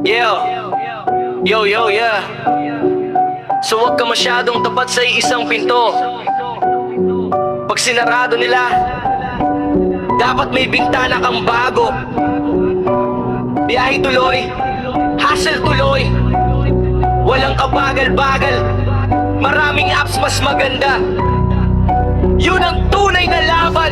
Yeah. Yo, yeah. So wag ka masyadong tapat sa isang pinto. Pag sinarado nila, dapat may bintana kang bago. Biyahe tuloy, hustle tuloy. Walang kabagal-bagal, maraming apps mas maganda. Yun ang tunay na laban.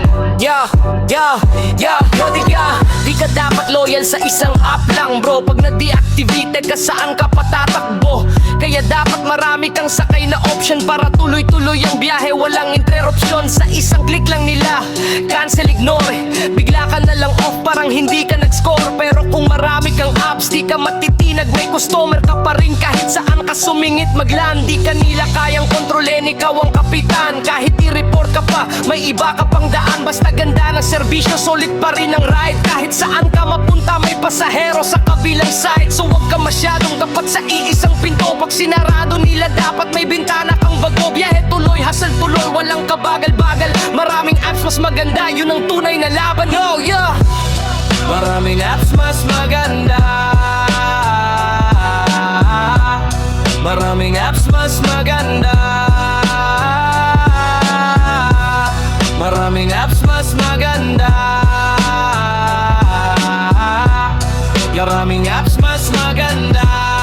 Di ka dapat loyal sa isang app lang, bro. Pag na-deactivated ka, saan ka patatakbo? Kaya dapat marami kang sakay na option para tuloy-tuloy ang biyahe, walang interruption. Sa isang click lang nila, cancel, ignore. Bigla ka na lang off, parang hindi ka nag-score. Pero kung marami kang apps, di ka matitinag. May customer ka pa rin kahit saan ka sumingit maglan. Di ka nila kayang kontrolin, ikaw ang kapitan. Kahit i-report ka pa, may iba ka pang daan. Basta ganda ng serbisyo, solid pa rin ang ride. Kahit saan ka mapunta, may pasahero sa kabilang side. So wag ka masyadong tapat sa iisang pinto. Pag sinarado nila, dapat may bintana kang bago. Biyahe tuloy, hustle tuloy, walang kabagal-bagal. Maraming apps mas maganda, yun ang tunay na laban. Yo, yeah. Maraming apps mas maganda. Maraming apps mas maganda. Maraming apps mas maganda. Maraming apps mas maganda.